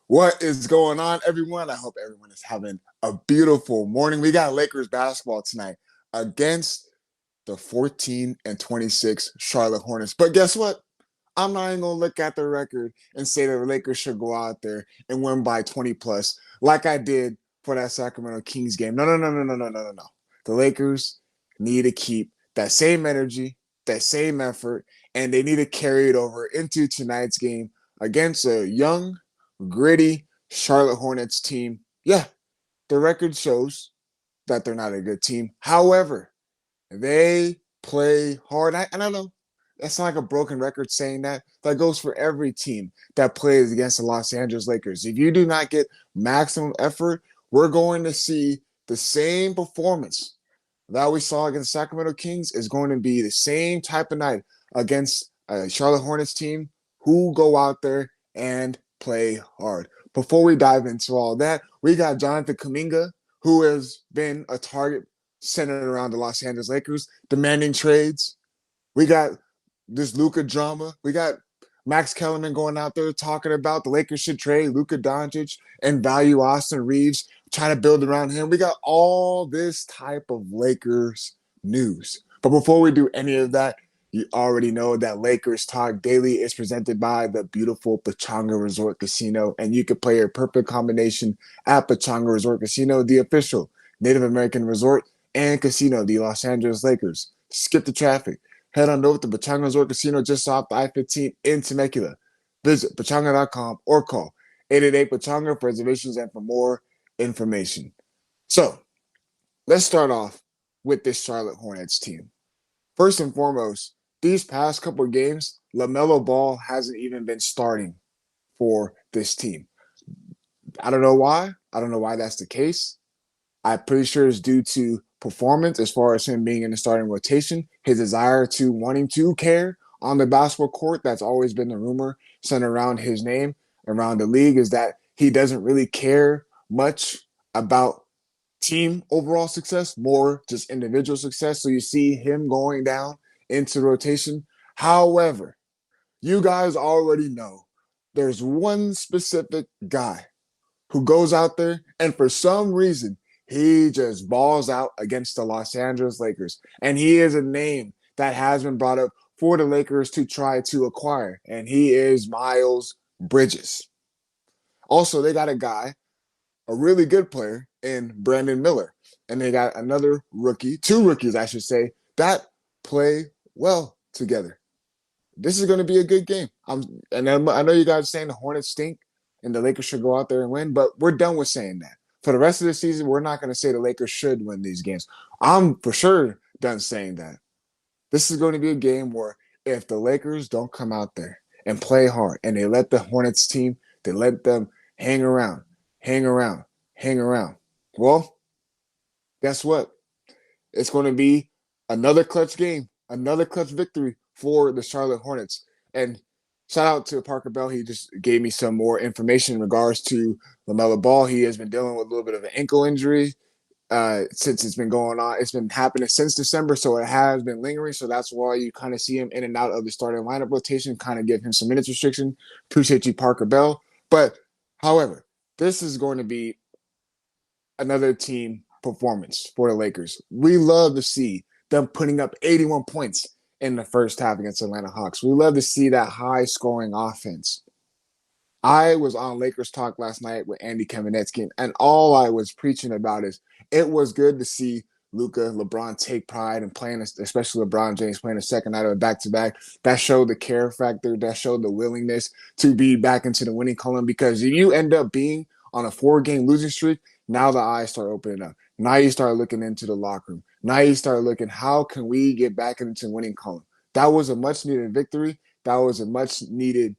What is going on, everyone? I hope everyone is having a beautiful morning. We got Lakers basketball tonight against the 14-26 Charlotte Hornets. But guess what? I'm not even going to look at the record and say that the Lakers should go out there and win by 20 plus like I did for that Sacramento Kings game. No. The Lakers need to keep that same energy, that same effort, and they need to carry it over into tonight's game against a young, gritty Charlotte Hornets team. Yeah, the record shows that they're not a good team. However, they play hard. And I know that's not like a broken record saying that. That goes for every team that plays against the Los Angeles Lakers. If you do not get maximum effort, we're going to see the same performance that we saw against the Sacramento Kings is going to be the same type of night against a Charlotte Hornets team who go out there and play hard. Before we dive into all that, we got Jonathan Kuminga, who has been a target centered around the Los Angeles Lakers, demanding trades. We got this Luka drama. We got Max Kellerman going out there talking about the Lakers should trade Luka Doncic and value Austin Reeves, trying to build around him. We got all this type of Lakers news. But before we do any of that, you already know that Lakers Talk Daily is presented by the beautiful Pechanga Resort Casino, and you can play your perfect combination at Pechanga Resort Casino, the official Native American resort and casino of the Los Angeles Lakers. Skip the traffic. Head on over to Pechanga Resort Casino just off the I-15 in Temecula. Visit pechanga.com or call 888-PECHANGA for reservations and for more information. So, let's start off with this Charlotte Hornets team. First and foremost, these past couple of games, LaMelo Ball hasn't even been starting for this team. I don't know why. I don't know why that's the case. I'm pretty sure it's due to performance as far as him being in the starting rotation, his desire to wanting to care on the basketball court. That's always been the rumor centered around his name around the league, is that he doesn't really care much about team overall success, more just individual success. So you see him going down into rotation. However, you guys already know there's one specific guy who goes out there and for some reason he just balls out against the Los Angeles Lakers. And he is a name that has been brought up for the Lakers to try to acquire. And he is Miles Bridges. Also, they got a guy, a really good player in Brandon Miller. And they got another rookie, two rookies, I should say, that play well together. This is going to be a good game. I know you guys are saying the Hornets stink and the Lakers should go out there and win, but we're done with saying that. For the rest of the season, we're not going to say the Lakers should win these games. I'm for sure done saying that. This is going to be a game where if the Lakers don't come out there and play hard and they let the Hornets team, they let them hang around, well, guess what? It's going to be another clutch game, another clutch victory for the Charlotte Hornets. And shout out to Parker Bell. He just gave me some more information in regards to LaMelo Ball. He has been dealing with a little bit of an ankle injury since it's been going on. It's been happening since December, so it has been lingering. So that's why you kind of see him in and out of the starting lineup rotation, kind of give him some minutes restriction. Appreciate you, Parker Bell. But, however, this is going to be another team performance for the Lakers. We love to see them putting up 81 points in the first half against Atlanta Hawks. We love to see that high-scoring offense. I was on Lakers Talk last night with Andy Kamenetsky, and all I was preaching about is it was good to see Luka, LeBron take pride in playing, especially LeBron James playing a second night of a back-to-back. That showed the care factor. That showed the willingness to be back into the winning column, because if you end up being on a 4-game losing streak, now the eyes start opening up. Now you start looking into the locker room. Now you start looking, how can we get back into the winning column? That was a much-needed victory. That was a much-needed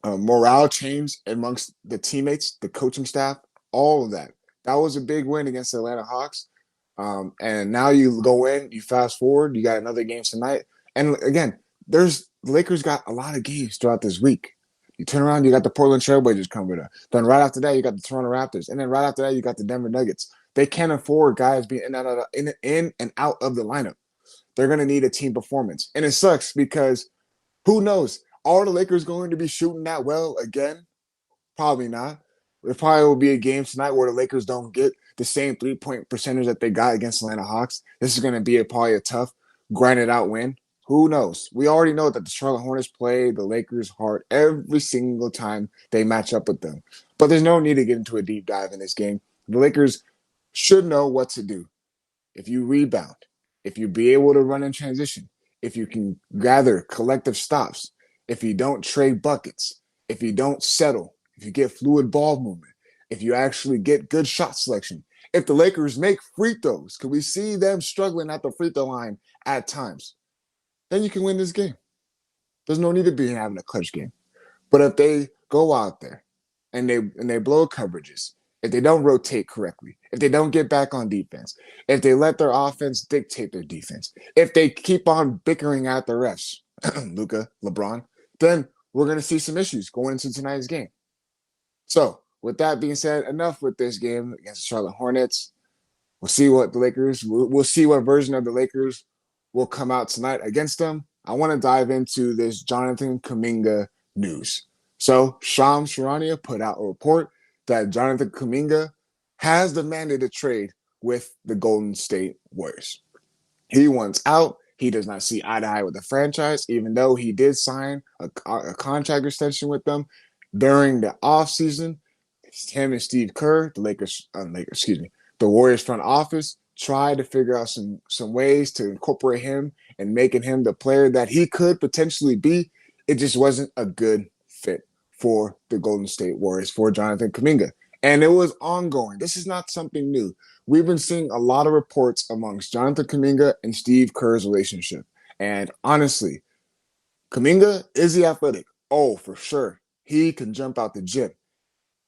morale change amongst the teammates, the coaching staff, all of that. That was a big win against the Atlanta Hawks. And now you go in, you fast forward, you got another game tonight. And again, the Lakers got a lot of games throughout this week. You turn around, you got the Portland Trailblazers coming up. Then right after that, you got the Toronto Raptors. And then right after that, you got the Denver Nuggets. They can't afford guys being in and out of the lineup. They're going to need a team performance. And it sucks because who knows? Are the Lakers going to be shooting that well again? Probably not. There probably will be a game tonight where the Lakers don't get the same 3-point percentage that they got against Atlanta Hawks. This is going to be probably a tough, grinded out win. Who knows? We already know that the Charlotte Hornets play the Lakers hard every single time they match up with them. But there's no need to get into a deep dive in this game. The Lakers should know what to do. If you rebound, if you be able to run in transition, if you can gather collective stops, if you don't trade buckets, if you don't settle, if you get fluid ball movement, if you actually get good shot selection, if the Lakers make free throws, because we see them struggling at the free throw line at times, then you can win this game. There's no need to be having a clutch game. But if they go out there and they blow coverages, if they don't rotate correctly, if they don't get back on defense, if they let their offense dictate their defense, if they keep on bickering at the refs, Luka, LeBron, then we're going to see some issues going into tonight's game. So, with that being said, enough with this game against the Charlotte Hornets. We'll see what the Lakers, we'll see what version of the Lakers will come out tonight against them. I want to dive into this Jonathan Kuminga news. So, Shams Charania put out a report that Jonathan Kuminga has demanded a trade with the Golden State Warriors. He wants out. He does not see eye to eye with the franchise, even though he did sign a contract extension with them during the offseason. Him and Steve Kerr, the Warriors front office, tried to figure out some ways to incorporate him and making him the player that he could potentially be. It just wasn't a good fit for the Golden State Warriors, for Jonathan Kuminga. And it was ongoing. This is not something new. We've been seeing a lot of reports amongst Jonathan Kuminga and Steve Kerr's relationship. And honestly, Kuminga, is he athletic? Oh, for sure. He can jump out the gym.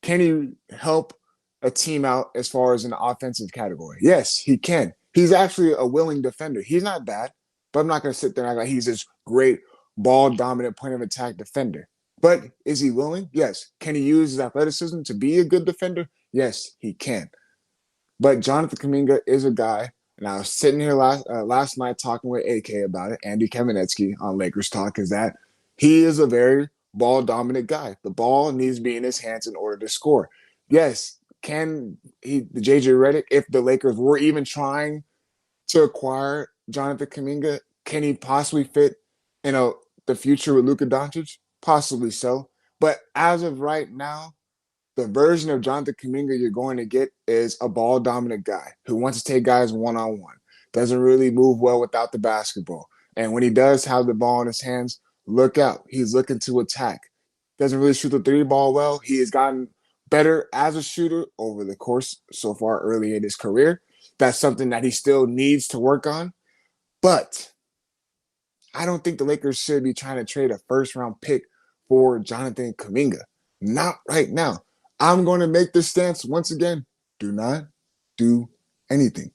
Can he help a team out as far as an offensive category? Yes, he can. He's actually a willing defender. He's not bad, but I'm not going to sit there and act like he's this great ball-dominant point of attack defender. But is he willing? Yes. Can he use his athleticism to be a good defender? Yes, he can. But Jonathan Kuminga is a guy, and I was sitting here last night talking with AK about it, Andy Kamenetsky on Lakers Talk, is that he is a very ball-dominant guy. The ball needs to be in his hands in order to score. Yes, can the JJ Redick, if the Lakers were even trying to acquire Jonathan Kuminga, can he possibly fit in the future with Luka Doncic? Possibly so. But as of right now, the version of Jonathan Kuminga you're going to get is a ball-dominant guy who wants to take guys one-on-one, doesn't really move well without the basketball. And when he does have the ball in his hands, look out. He's looking to attack. Doesn't really shoot the three ball well. He has gotten better as a shooter over the course so far early in his career. That's something that he still needs to work on. But I don't think the Lakers should be trying to trade a first-round pick for Jonathan Kuminga. Not right now. I'm going to make this stance once again. Do not do anything.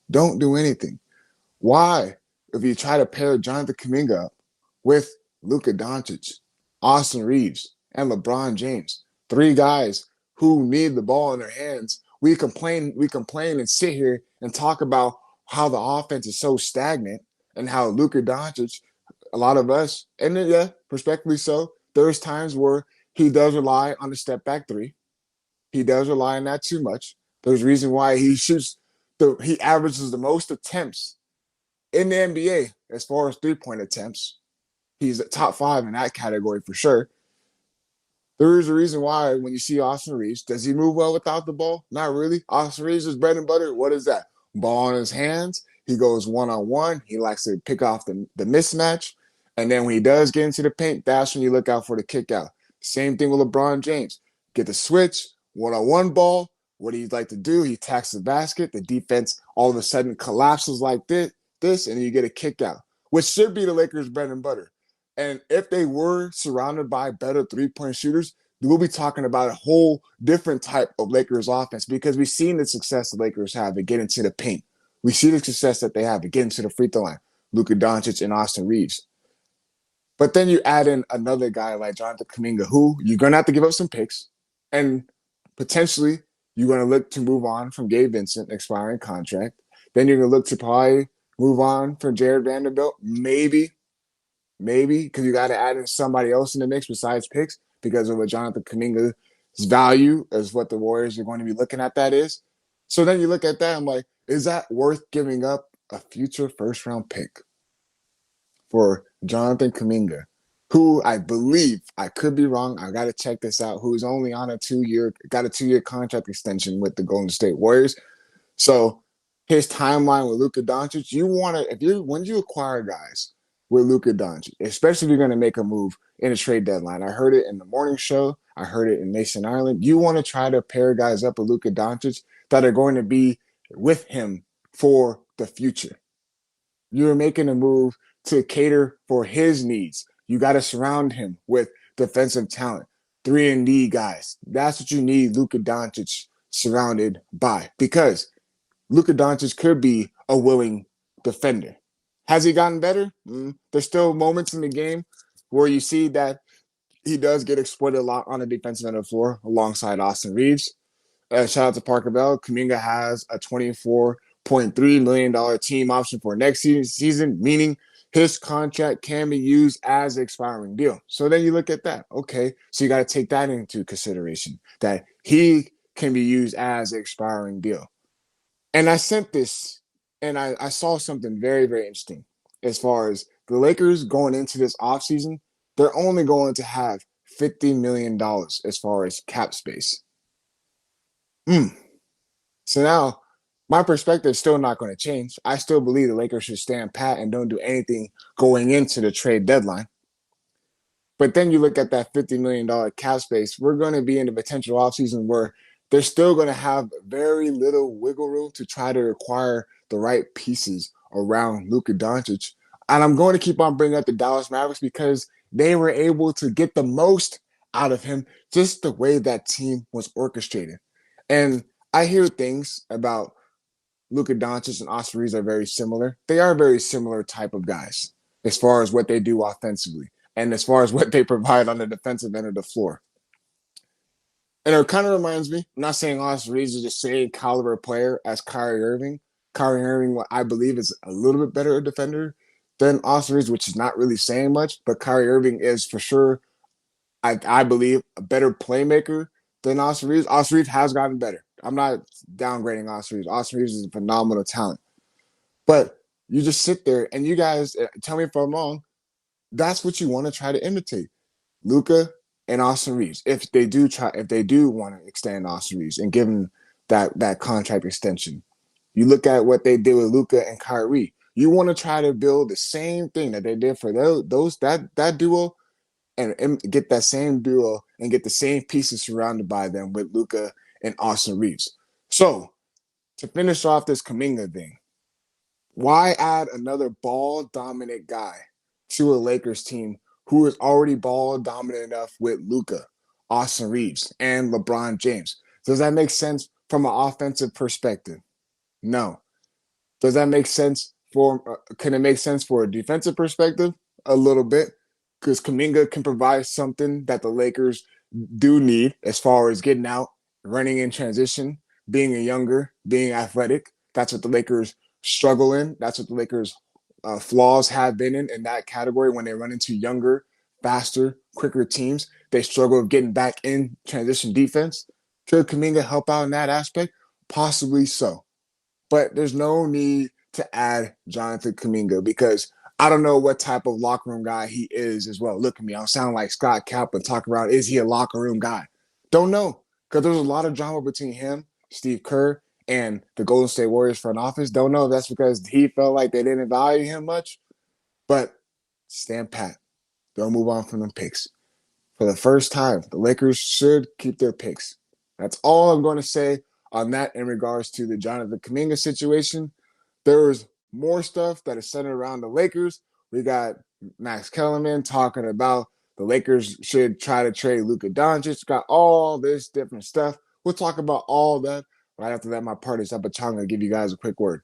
Don't do anything. Why? If you try to pair Jonathan Kuminga up with Luka Doncic, Austin Reeves, and LeBron James, three guys who need the ball in their hands, we complain and sit here and talk about how the offense is so stagnant and how Luka Doncic, a lot of us, and yeah, respectfully so, there's times where he does rely on the step back three. He does rely on that too much. There's a reason why he averages the most attempts in the NBA as far as three-point attempts. He's top 5 in that category for sure. There is a reason why when you see Austin Reeves, does he move well without the ball? Not really. Austin Reeves is bread and butter. What is that? Ball in his hands. He goes one-on-one. He likes to pick off the mismatch. And then when he does get into the paint, that's when you look out for the kick out. Same thing with LeBron James. Get the switch, one-on-one ball. What do you like to do? He attacks the basket. The defense all of a sudden collapses like this, and you get a kick out, which should be the Lakers' bread and butter. And if they were surrounded by better three-point shooters, we'll be talking about a whole different type of Lakers offense because we've seen the success the Lakers have at getting to the paint. We see the success that they have at getting to the free throw line, Luka Doncic and Austin Reeves. But then you add in another guy like Jonathan Kuminga, who you're going to have to give up some picks. And potentially you're going to look to move on from Gabe Vincent, expiring contract. Then you're going to look to probably move on from Jared Vanderbilt. Maybe, because you got to add in somebody else in the mix besides picks because of what Jonathan Kuminga's value is what the Warriors are going to be looking at that is. So then you look at that, I'm like, is that worth giving up a future first round pick for Jonathan Kuminga, who I believe, I could be wrong, I got to check this out, who is only on a 2-year contract extension with the Golden State Warriors. So his timeline with Luka Doncic, when you acquire guys with Luka Doncic, especially if you're going to make a move in a trade deadline. I heard it in the morning show. I heard it in Mason Ireland. You want to try to pair guys up with Luka Doncic that are going to be with him for the future. You're making a move to cater for his needs. You got to surround him with defensive talent, 3-and-D guys. That's what you need Luka Doncic surrounded by, because Luka Doncic could be a willing defender. Has he gotten better? There's still moments in the game where you see that he does get exploited a lot on the defensive end of the floor alongside Austin Reeves. Shout out to Parker Bell. Kuminga has a $24.3 million team option for next season, meaning his contract can be used as an expiring deal. So then you look at that. Okay, so you got to take that into consideration, that he can be used as an expiring deal. And I sent this, and I saw something very, very interesting as far as the Lakers going into this offseason. They're only going to have $50 million as far as cap space. So now my perspective is still not going to change. I still believe the Lakers should stand pat and don't do anything going into the trade deadline. But then you look at that $50 million cap space, we're going to be in a potential offseason where they're still going to have very little wiggle room to try to acquire the right pieces around Luka Doncic. And I'm going to keep on bringing up the Dallas Mavericks because they were able to get the most out of him, just the way that team was orchestrated. And I hear things about Luka Doncic and Austin Reeves are very similar. They are very similar type of guys as far as what they do offensively and as far as what they provide on the defensive end of the floor. And it kind of reminds me, I'm not saying Austin Reeves is the same caliber player as Kyrie Irving. Kyrie Irving, what I believe, is a little bit better defender than Austin Reeves, which is not really saying much, but Kyrie Irving is for sure, I believe, a better playmaker than Austin Reeves. Austin Reeves has gotten better. I'm not downgrading Austin Reeves. Austin Reeves is a phenomenal talent. But you just sit there and you guys, tell me if I'm wrong, that's what you want to try to imitate. Luka and Austin Reeves, if they do want to extend Austin Reeves and give him that contract extension. You look at what they did with Luka and Kyrie. You want to try to build the same thing that they did for that duo, and get that same duo and get the same pieces surrounded by them with Luka and Austin Reeves. So to finish off this Kuminga thing, why add another ball dominant guy to a Lakers team who is already ball dominant enough with Luka, Austin Reeves, and LeBron James? Does that make sense from an offensive perspective? No. Does that make sense can it make sense for a defensive perspective? A little bit, because Kuminga can provide something that the Lakers do need as far as getting out, running in transition, being being athletic. That's what the Lakers struggle in. That's what the Lakers' flaws have been in that category. When they run into younger, faster, quicker teams, they struggle with getting back in transition defense. Could Kuminga help out in that aspect? Possibly so. But there's no need to add Jonathan Kuminga because I don't know what type of locker room guy he is as well. Look at me. I sound like Scott Kaplan talking about, is he a locker room guy? Don't know, because there's a lot of drama between him, Steve Kerr, and the Golden State Warriors front office. Don't know if that's because he felt like they didn't value him much, but stand pat. Don't move on from them picks. For the first time, the Lakers should keep their picks. That's all I'm going to say on that in regards to the Jonathan Kuminga situation. There's more stuff that is centered around the Lakers. We got Max Kellerman talking about the Lakers should try to trade Luka Doncic. Got all this different stuff. We'll talk about all that right after that. My partner, Zapachanga, give you guys a quick word.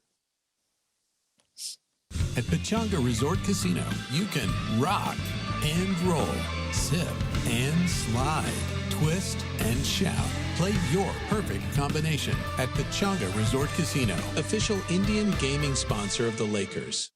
At Pechanga Resort Casino, you can rock and roll, sip and slide, twist and shout. Play your perfect combination at Pechanga Resort Casino, official Indian gaming sponsor of the Lakers.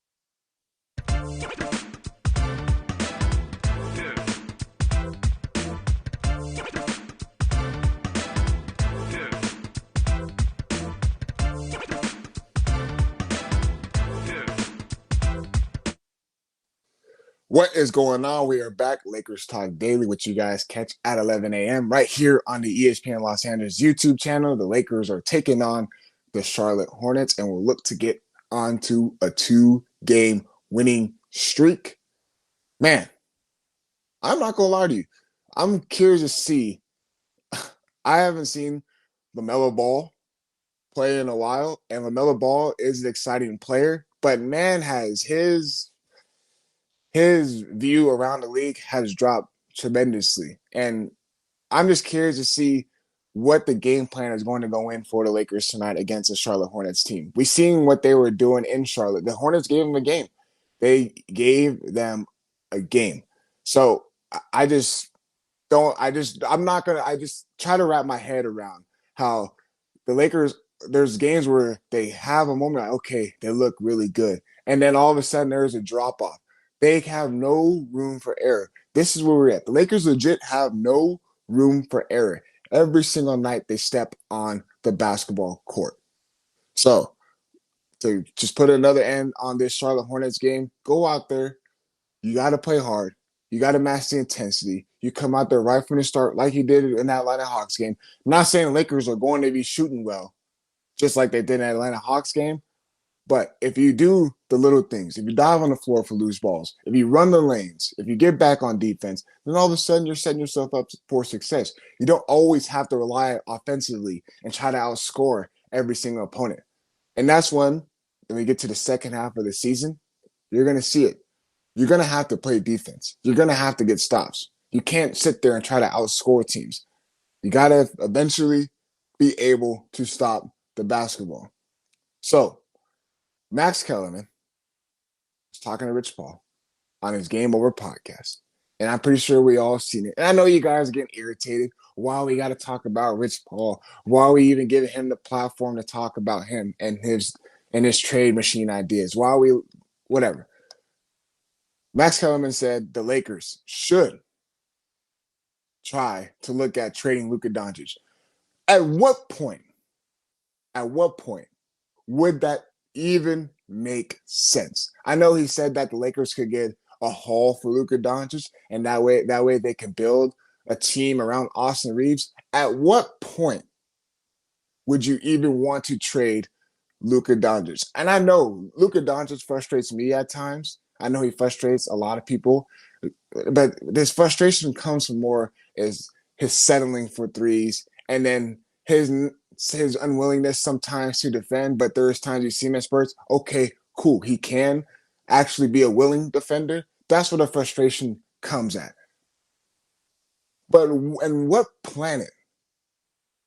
What is going on? We are back. Lakers Talk Daily, which you guys catch at 11 a.m. right here on the ESPN Los Angeles YouTube channel. The Lakers are taking on the Charlotte Hornets, and we'll look to get onto a 2-game winning streak. Man, I'm not going to lie to you. I'm curious to see. I haven't seen LaMelo Ball play in a while, and LaMelo Ball is an exciting player, but man has his view around the league has dropped tremendously. And I'm just curious to see what the game plan is going to go in for the Lakers tonight against the Charlotte Hornets team. We've seen what they were doing in Charlotte. The Hornets gave them a game. They gave them a game. So I just try to wrap my head around how the Lakers, there's games where they have a moment like, okay, they look really good. And then all of a sudden there's a drop off. They have no room for error. This is where we're at. The Lakers legit have no room for error. Every single night they step on the basketball court. So, to just put another end on this Charlotte Hornets game, go out there. You got to play hard. You got to match the intensity. You come out there right from the start like you did in that Atlanta Hawks game. I'm not saying the Lakers are going to be shooting well, just like they did in that Atlanta Hawks game. But if you do the little things, if you dive on the floor for loose balls, if you run the lanes, if you get back on defense, then all of a sudden you're setting yourself up for success. You don't always have to rely offensively and try to outscore every single opponent. And that's when we get to the second half of the season, you're going to see it. You're going to have to play defense. You're going to have to get stops. You can't sit there and try to outscore teams. You got to eventually be able to stop the basketball. So, Max Kellerman was talking to Rich Paul on his Game Over podcast. And I'm pretty sure we all seen it. And I know you guys are getting irritated. Why we got to talk about Rich Paul? Why we even give him the platform to talk about him and his trade machine ideas? Whatever. Max Kellerman said the Lakers should try to look at trading Luka Doncic. At what point would that even make sense? I know he said that the Lakers could get a haul for Luka Doncic, and that way they can build a team around Austin Reeves. At what point would you even want to trade Luka Doncic? And I know Luka Doncic frustrates me at times. I know he frustrates a lot of people, but this frustration comes from more is his settling for threes, and then his unwillingness sometimes to defend. But there's times you see him in spurts. Okay, cool. He can actually be a willing defender. That's where the frustration comes at. But in what planet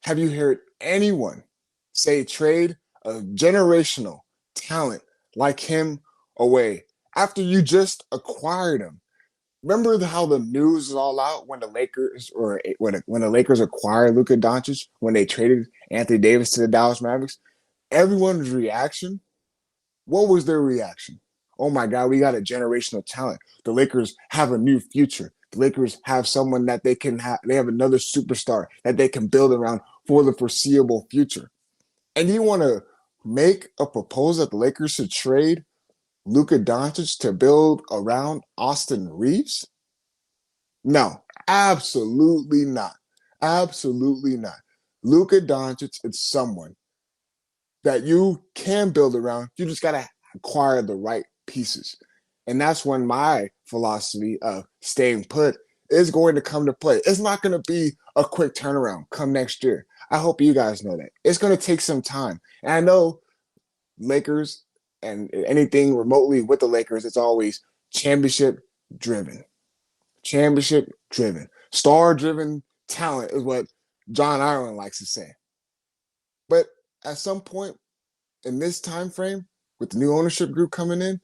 have you heard anyone say trade a generational talent like him away after you just acquired him? Remember how the news is all out when the Lakers acquired Luka Doncic, when they traded Anthony Davis to the Dallas Mavericks? Everyone's reaction, what was their reaction? Oh my God, we got a generational talent. The Lakers have a new future. The Lakers have someone that they have another superstar that they can build around for the foreseeable future. And you want to make a proposal that the Lakers should trade Luka Doncic to build around Austin Reeves? No, absolutely not. Absolutely not. Luka Doncic is someone that you can build around. You just got to acquire the right pieces. And that's when my philosophy of staying put is going to come to play. It's not going to be a quick turnaround come next year. I hope you guys know that. It's going to take some time. And I know Lakers and anything remotely with the Lakers, it's always championship driven. Championship driven. Star driven talent is what John Ireland likes to say. But at some point in this time frame, with the new ownership group coming in,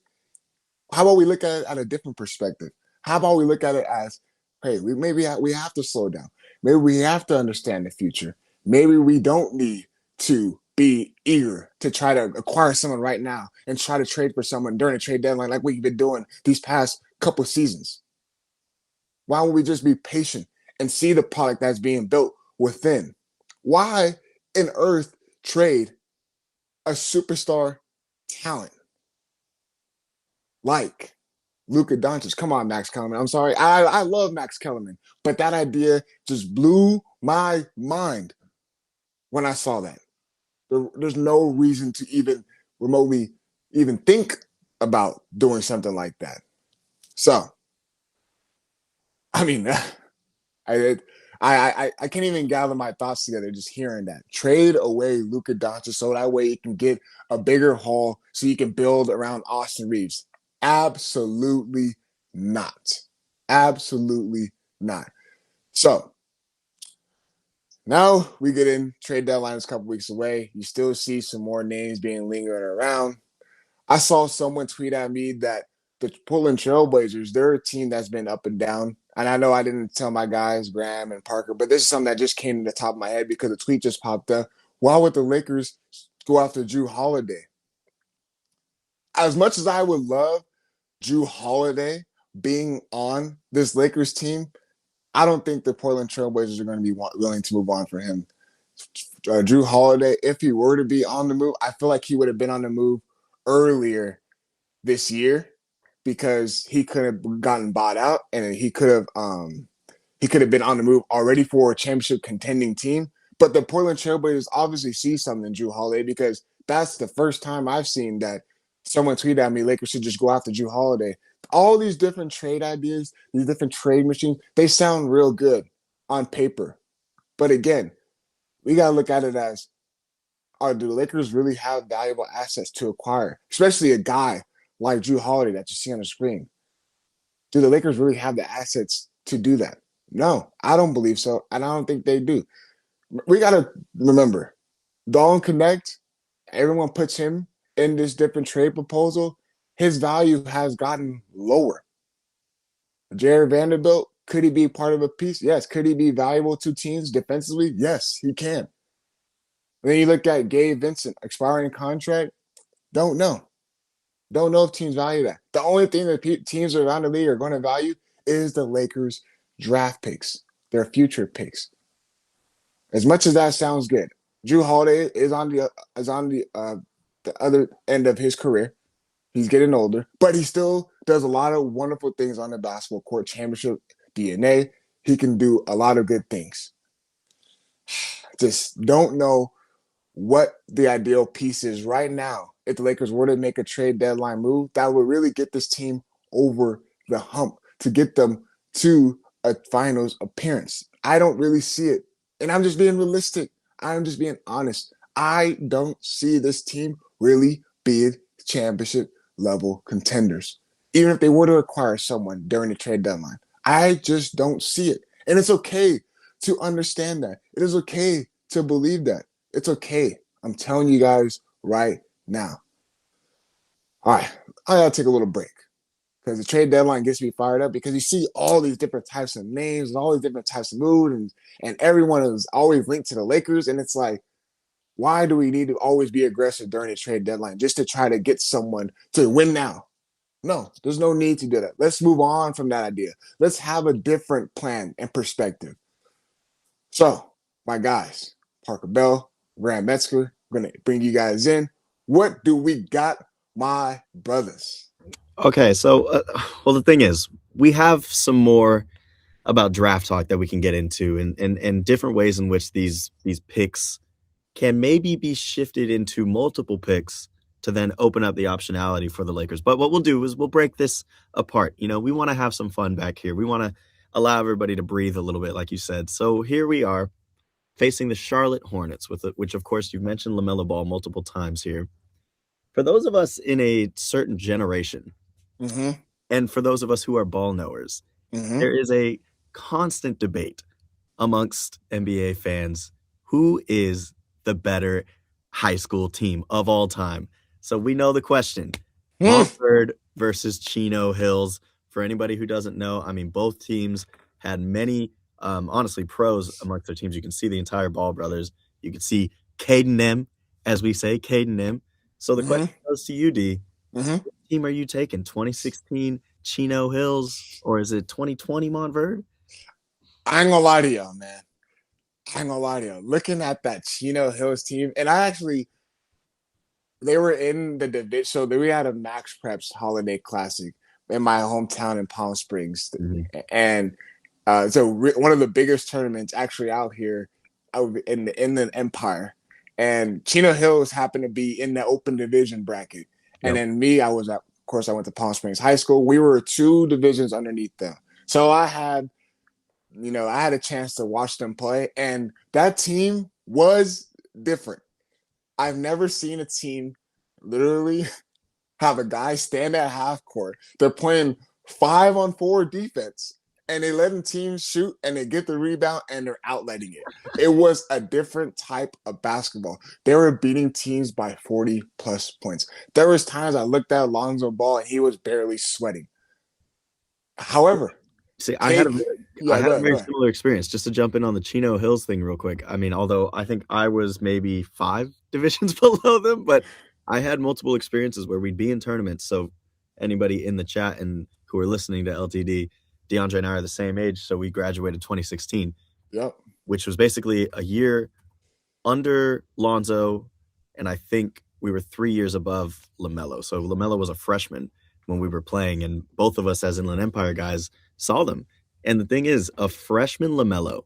How about we look at it at a different perspective? How about we look at it as, hey, we have to slow down. Maybe we have to understand the future. Maybe we don't need to be eager to try to acquire someone right now and try to trade for someone during the trade deadline like we've been doing these past couple seasons. Why don't we just be patient and see the product that's being built within? Why in earth trade a superstar talent like Luka Doncic? Come on, Max Kellerman. I'm sorry. I love Max Kellerman, but that idea just blew my mind when I saw that. There's no reason to even remotely even think about doing something like that. So, I mean, I I can't even gather my thoughts together just hearing that. Trade away Luka Doncic so that way you can get a bigger haul so you can build around Austin Reeves. Absolutely not. Absolutely not. So now we get in trade deadline is a couple weeks away. You still see some more names being lingering around. I saw someone tweet at me that the Portland Trailblazers, they're a team that's been up and down. And I know I didn't tell my guys, Graham and Parker, but this is something that just came to the top of my head because the tweet just popped up. Why would the Lakers go after Drew Holiday? As much as I would love Drew Holiday being on this Lakers team, I don't think the Portland Trailblazers are going to be willing to move on for him. Drew Holiday, if he were to be on the move, I feel like he would have been on the move earlier this year because he could have gotten bought out and he could have been on the move already for a championship contending team. But the Portland Trailblazers obviously see something in Drew Holiday because that's the first time I've seen that someone tweeted at me, Lakers should just go after Drew Holiday. All these different trade ideas, these different trade machines, they sound real good on paper. But again, we got to look at it as, do the Lakers really have valuable assets to acquire, especially a guy like Drew Holiday that you see on the screen? Do the Lakers really have the assets to do that? No, I don't believe so, and I don't think they do. We got to remember, Dalton Connect, everyone puts him in this different trade proposal. His value has gotten lower. Jared Vanderbilt, could he be part of a piece? Yes. Could he be valuable to teams defensively? Yes, he can. And then you look at Gabe Vincent, expiring contract. Don't know. Don't know if teams value that. The only thing that teams around the league are going to value is the Lakers' draft picks, their future picks. As much as that sounds good, Drew Holiday is on the other end of his career. He's getting older, but he still does a lot of wonderful things on the basketball court. Championship DNA. He can do a lot of good things. Just don't know what the ideal piece is right now. If the Lakers were to make a trade deadline move, that would really get this team over the hump to get them to a finals appearance. I don't really see it. And I'm just being realistic. I'm just being honest. I don't see this team really being championship level contenders, even if they were to acquire someone during the trade deadline. I just don't see it. And it's okay to understand that. It is okay to believe that. It's okay. I'm telling you guys right now. All right, I gotta take a little break because the trade deadline gets me fired up because you see all these different types of names and all these different types of mood and everyone is always linked to the Lakers. And it's like, why do we need to always be aggressive during the trade deadline just to try to get someone to win now? No, there's no need to do that. Let's move on from that idea. Let's have a different plan and perspective. So, my guys, Parker Bell, Graham Metzger, we're going to bring you guys in. What do we got, my brothers? Okay, so, well, the thing is, we have some more about draft talk that we can get into and different ways in which these picks can maybe be shifted into multiple picks to then open up the optionality for the Lakers. But what we'll do is we'll break this apart. You know, we want to have some fun back here. We want to allow everybody to breathe a little bit, like you said. So here we are facing the Charlotte Hornets, which, of course, you've mentioned LaMelo Ball multiple times here. For those of us in a certain generation, and for those of us who are ball knowers, there is a constant debate amongst NBA fans who is the better high school team of all time. So we know the question. Montverde versus Chino Hills. For anybody who doesn't know, I mean, both teams had many, honestly, pros amongst their teams. You can see the entire Ball brothers. You can see Caden M, as we say, Caden M. So the question goes to you, D. What team are you taking? 2016 Chino Hills, or is it 2020 Montverde? I ain't gonna lie to y'all, man. I ain't gonna lie to you. Looking at that Chino Hills team, and they were in the division. So we had a Max Preps Holiday Classic in my hometown in Palm Springs, and one of the biggest tournaments actually out here, in the Empire. And Chino Hills happened to be in the open division bracket, and then me, I went to Palm Springs High School. We were 2 divisions underneath them, so I had a chance to watch them play, and that team was different. I've never seen a team literally have a guy stand at half court. They're playing 5-on-4 defense, and they let them teams shoot, and they get the rebound, and they're outletting it. It was a different type of basketball. They were beating teams by 40-plus points. There was times I looked at Lonzo Ball, and he was barely sweating. However, see, I had a very similar experience. Just to jump in on the Chino Hills thing real quick. I mean, although I think I was maybe 5 divisions below them, but I had multiple experiences where we'd be in tournaments. So anybody in the chat and who are listening to LTD, Deondre and I are the same age. So we graduated 2016, which was basically a year under Lonzo. And I think we were 3 years above LaMelo. So LaMelo was a freshman when we were playing, and both of us as Inland Empire guys saw them. And the thing is, a freshman LaMelo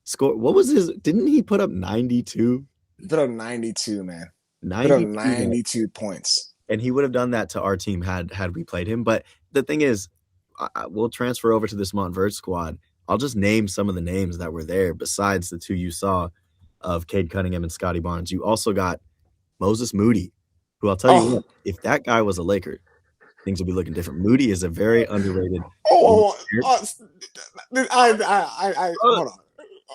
scored. What was his? Didn't he put up 92? He put up 92, man. 92 points. And he would have done that to our team had we played him. But the thing is, we'll transfer over to this Montverde squad. I'll just name some of the names that were there besides the 2 you saw of Cade Cunningham and Scotty Barnes. You also got Moses Moody, who I'll tell you what, if that guy was a Laker, things would be looking different. Moody is a very underrated. Hold on.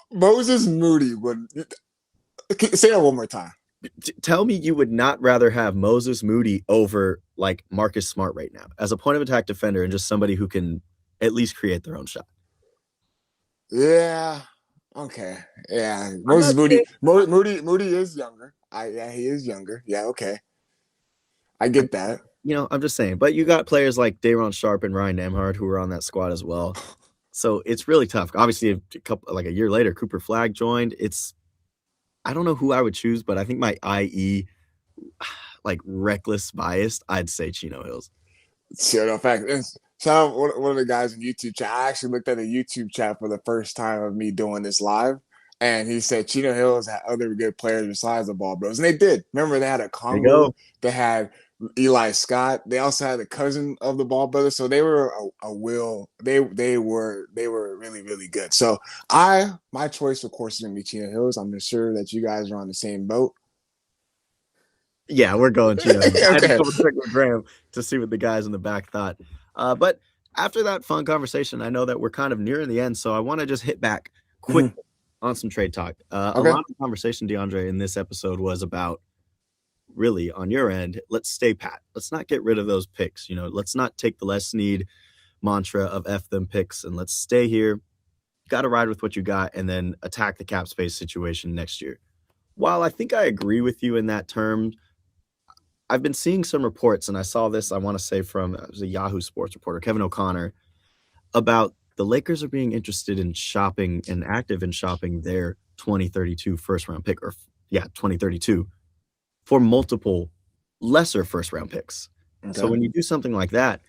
Moses Moody would say that one more time. Tell me you would not rather have Moses Moody over like Marcus Smart right now as a point of attack defender and just somebody who can at least create their own shot. Yeah. Okay. Yeah. Moses Moody is younger. He is younger. Yeah. Okay. I get that. I'm just saying, but you got players like Dayron Sharp and Ryan Nemhard who were on that squad as well. So it's really tough. Obviously, a year later, Cooper Flagg joined. I don't know who I would choose, but I think my IE, reckless biased, I'd say Chino Hills. In fact, so one of the guys in YouTube chat, I actually looked at a YouTube chat for the first time of me doing this live, and he said Chino Hills had other good players besides the Ball Bros, and they did. Remember, they had a Congo, they had Eli Scott. They also had a cousin of the Ball brothers, so they were They were really, really good. So my choice, of course, is gonna be Chino Hills. I'm sure that you guys are on the same boat. Yeah, we're going Chino Hills. Okay. I had to double check with Graham to see what the guys in the back thought. But after that fun conversation, I know that we're kind of nearing the end, so I want to just hit back quick on some trade talk. A lot of the conversation, Deondre, in this episode was about, really, on your end, let's stay pat. Let's not get rid of those picks. Let's not take the less need mantra of F them picks, and let's stay here. Got to ride with what you got and then attack the cap space situation next year. While I think I agree with you in that term, I've been seeing some reports, and I saw this, I want to say from a Yahoo Sports reporter, Kevin O'Connor, about the Lakers are being interested in shopping and active in shopping their 2032 first-round pick, 2032, for multiple lesser first-round picks. Okay. So when you do something like that,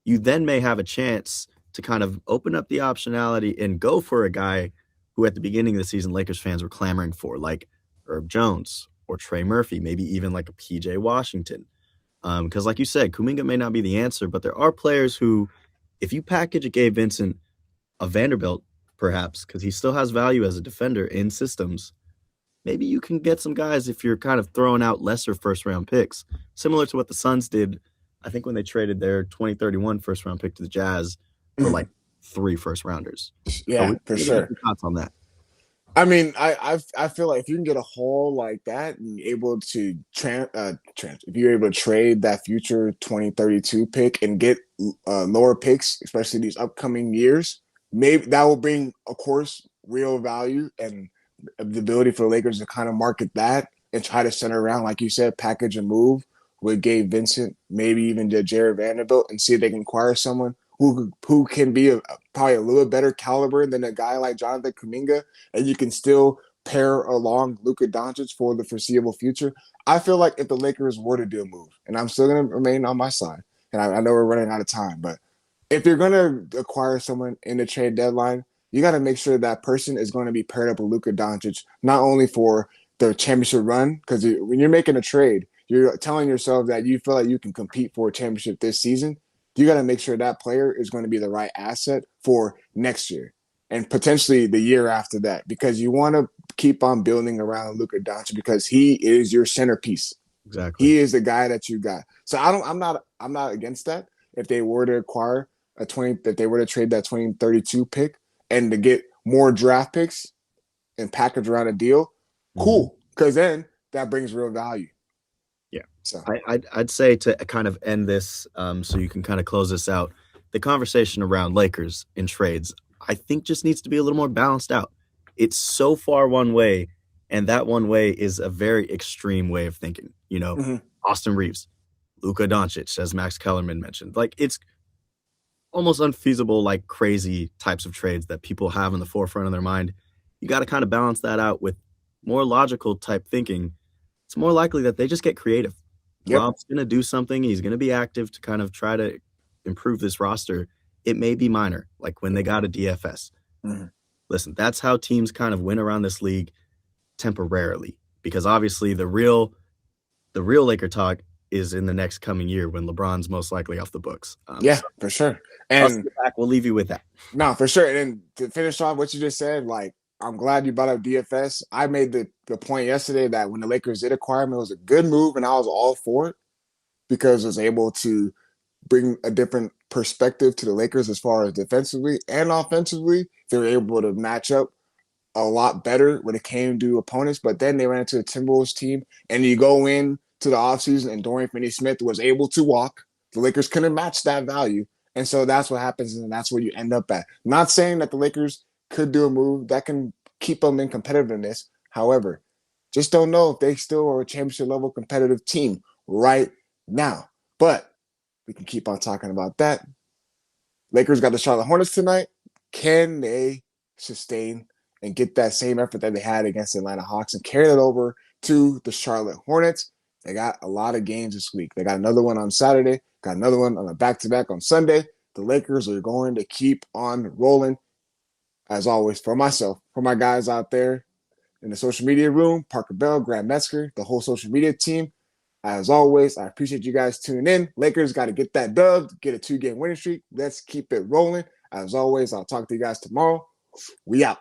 you then may have a chance to kind of open up the optionality and go for a guy who at the beginning of the season Lakers fans were clamoring for, like Herb Jones or Trey Murphy, maybe even like a PJ Washington. Because like you said, Kuminga may not be the answer, but there are players who, if you package a Gabe Vincent, a Vanderbilt, perhaps, because he still has value as a defender in systems, maybe you can get some guys if you're kind of throwing out lesser first-round picks, similar to what the Suns did, I think, when they traded their 2031 first-round pick to the Jazz for like 3 first-rounders. Yeah, for sure. Thoughts on that? I mean, I feel like if you can get a haul like that and able to if you're able to trade that future 2032 pick and get lower picks, especially these upcoming years, maybe that will bring, of course, real value and the ability for the Lakers to kind of market that and try to center around, like you said, package and move with Gabe Vincent, maybe even Jared Vanderbilt, and see if they can acquire someone who can be probably a little better caliber than a guy like Jonathan Kuminga, and you can still pair along Luka Doncic for the foreseeable future. I feel like if the Lakers were to do a move, and I'm still going to remain on my side, and I know we're running out of time, but if you're going to acquire someone in the trade deadline, you got to make sure that person is going to be paired up with Luka Doncic, not only for the championship run, because when you're making a trade, you're telling yourself that you feel like you can compete for a championship this season. You got to make sure that player is going to be the right asset for next year and potentially the year after that, because you want to keep on building around Luka Doncic because he is your centerpiece. Exactly. He is the guy that you got. So I'm not against that. If they were to acquire if they were to trade that 2032 pick and to get more draft picks and package around a deal, cool. Because then that brings real value. Yeah. So I'd say to kind of end this, so you can kind of close this out, the conversation around Lakers in trades, I think just needs to be a little more balanced out. It's so far one way, and that one way is a very extreme way of thinking. Austin Reeves, Luka Doncic, as Max Kellerman mentioned. Like, it's almost unfeasible, like crazy types of trades that people have in the forefront of their mind. You got to kind of balance that out with more logical type thinking. It's more likely that they just get creative. Yep. Rob's going to do something. He's going to be active to kind of try to improve this roster. It may be minor, like when they got a DFS. Listen, that's how teams kind of win around this league temporarily, because obviously the real Laker talk is in the next coming year when LeBron's most likely off the books. For sure. I'll And sit back. We'll leave you with that. no, for sure. And then to finish off what you just said, like, I'm glad you brought up DFS. I made the point yesterday that when the Lakers did acquire him, it was a good move, and I was all for it because it was able to bring a different perspective to the Lakers as far as defensively and offensively. They were able to match up a lot better when it came to opponents, but then they ran into a Timberwolves team, and you go in to the offseason, and Dorian Finney-Smith was able to walk. The Lakers couldn't match that value, and so that's what happens, and that's where you end up at. Not saying that the Lakers could do a move that can keep them in competitiveness. However, just don't know if they still are a championship-level competitive team right now. But we can keep on talking about that. Lakers got the Charlotte Hornets tonight. Can they sustain and get that same effort that they had against the Atlanta Hawks and carry that over to the Charlotte Hornets? They got a lot of games this week. They got another one on Saturday, got another one on a back-to-back on Sunday. The Lakers are going to keep on rolling. As always, for myself, for my guys out there in the social media room, Parker Bell, Grant Metzger, the whole social media team, as always, I appreciate you guys tuning in. Lakers got to get that dub, get a 2-game winning streak. Let's keep it rolling. As always, I'll talk to you guys tomorrow. We out.